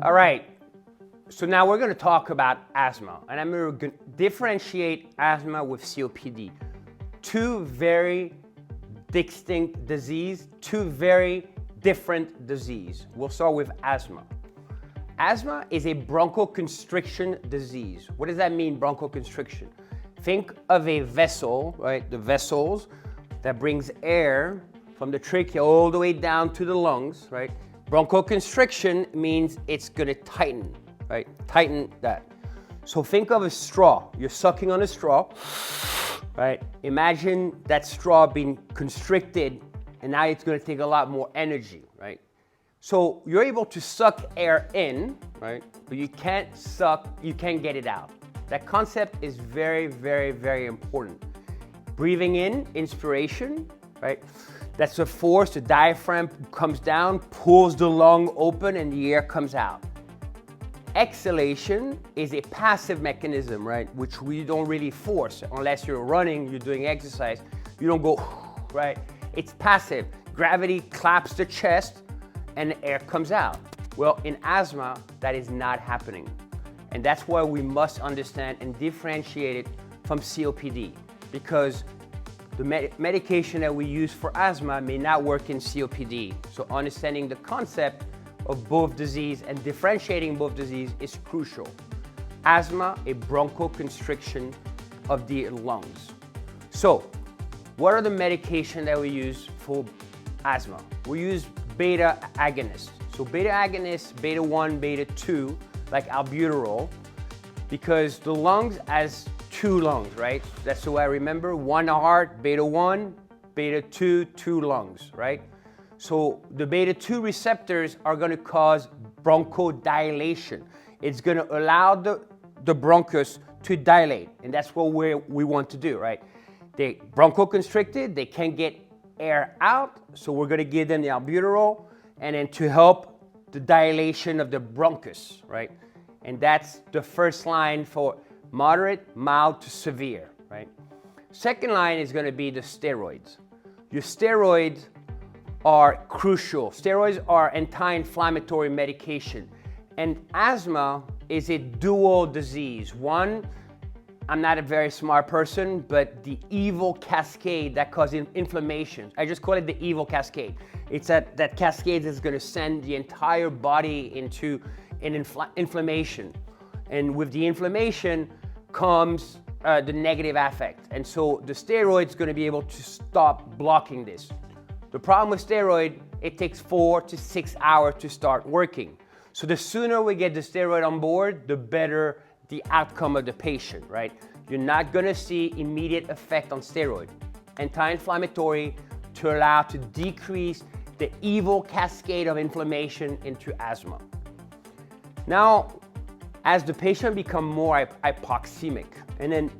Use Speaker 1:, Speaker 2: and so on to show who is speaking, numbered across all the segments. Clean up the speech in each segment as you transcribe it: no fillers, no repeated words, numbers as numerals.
Speaker 1: All right, so now we're going to talk about asthma, and I'm going to differentiate asthma with COPD. Two very distinct diseases, two very different diseases. We'll start with asthma. Asthma is a bronchoconstriction disease. What does that mean, bronchoconstriction? Think of a vessel, right? The vessels that brings air from the trachea all the way down to the lungs, right? Bronchoconstriction means it's gonna tighten, right? Tighten that. So think of a straw. You're sucking on a straw, right? Imagine that straw being constricted, and now it's gonna take a lot more energy, right? So you're able to suck air in, right? But you can't get it out. That concept is very, very, very important. Breathing in, inspiration, right? That's a force, the diaphragm comes down, pulls the lung open, and the air comes out. Exhalation is a passive mechanism, right? Which we don't really force unless you're running, you're doing exercise. You don't go, right? It's passive. Gravity claps the chest and the air comes out. Well, in asthma, that is not happening. And that's why we must understand and differentiate it from COPD, because the medication that we use for asthma may not work in COPD. So understanding the concept of both disease and differentiating both disease is crucial. Asthma, a bronchoconstriction of the lungs. So what are the medications that we use for asthma? We use beta agonists. So beta agonists, beta 1, beta 2, like albuterol, because the lungs has two lungs, right? That's the way I remember. One heart, beta 1, beta 2, two lungs, right? So the beta 2 receptors are gonna cause bronchodilation. It's gonna allow the bronchus to dilate, and that's what we want to do, right? They bronchoconstricted, they can't get air out, so we're gonna give them the albuterol, and then to help the dilation of the bronchus, right? And that's the first line for moderate, mild to severe, right? Second line is gonna be the steroids. Your steroids are crucial. Steroids are anti-inflammatory medication. And asthma is a dual disease. One, I'm not a very smart person, but the evil cascade that causes inflammation. I just call it the evil cascade. It's that cascade that's gonna send the entire body into an inflammation. And with the inflammation comes the negative affect. And so the steroid's gonna be able to stop blocking this. The problem with steroid, it takes 4 to 6 hours to start working. So the sooner we get the steroid on board, the better the outcome of the patient, right? You're not gonna see immediate effect on steroid. Anti-inflammatory to allow to decrease the evil cascade of inflammation into asthma. Now, as the patient become more hypoxemic, and then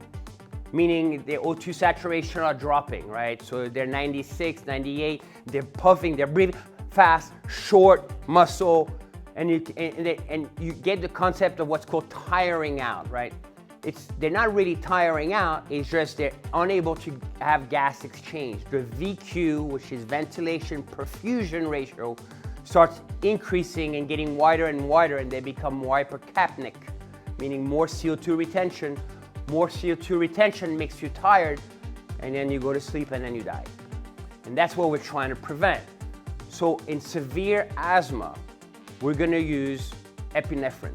Speaker 1: meaning the O2 saturation are dropping, right? So they're 96, 98, they're puffing, they're breathing fast, short muscle, and you get the concept of what's called tiring out, right? They're not really tiring out, it's just they're unable to have gas exchange. The VQ, which is ventilation perfusion ratio, starts increasing and getting wider and wider, and they become more hypercapnic, meaning more CO2 retention. More CO2 retention makes you tired, and then you go to sleep and then you die. And that's what we're trying to prevent. So in severe asthma, we're gonna use epinephrine.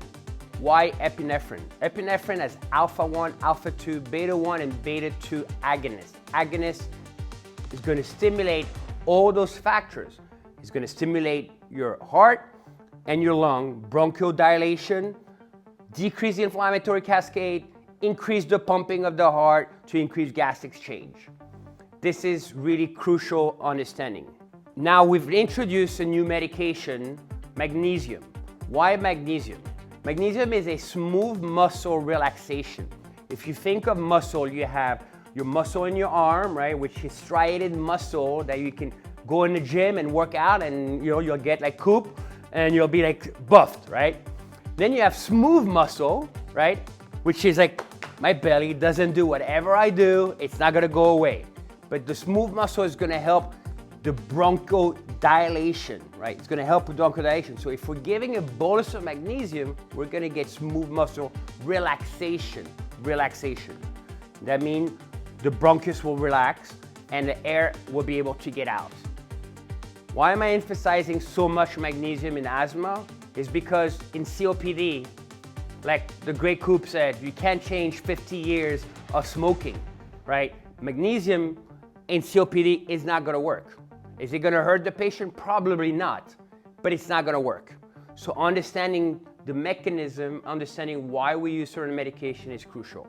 Speaker 1: Why epinephrine? Epinephrine has alpha 1, alpha 2, beta 1, and beta 2 agonists. Agonist is gonna stimulate all those factors. It's gonna stimulate your heart and your lung, bronchodilation, decrease the inflammatory cascade, increase the pumping of the heart to increase gas exchange. This is really crucial understanding. Now we've introduced a new medication, magnesium. Why magnesium? Magnesium is a smooth muscle relaxation. If you think of muscle, you have your muscle in your arm, right, which is striated muscle that you can go in the gym and work out, and you'll get like coop and you'll be like buffed, right? Then you have smooth muscle, right, which is like my belly doesn't do whatever I do, it's not gonna go away. But the smooth muscle is gonna help the bronchodilation, right? It's gonna help with bronchodilation. So if we're giving a bolus of magnesium, we're gonna get smooth muscle relaxation. That means the bronchus will relax and the air will be able to get out. Why am I emphasizing so much magnesium in asthma? Is because in COPD, like the great Coop said, you can't change 50 years of smoking, right? Magnesium in COPD is not gonna work. Is it gonna hurt the patient? Probably not, but it's not gonna work. So understanding the mechanism, understanding why we use certain medication is crucial.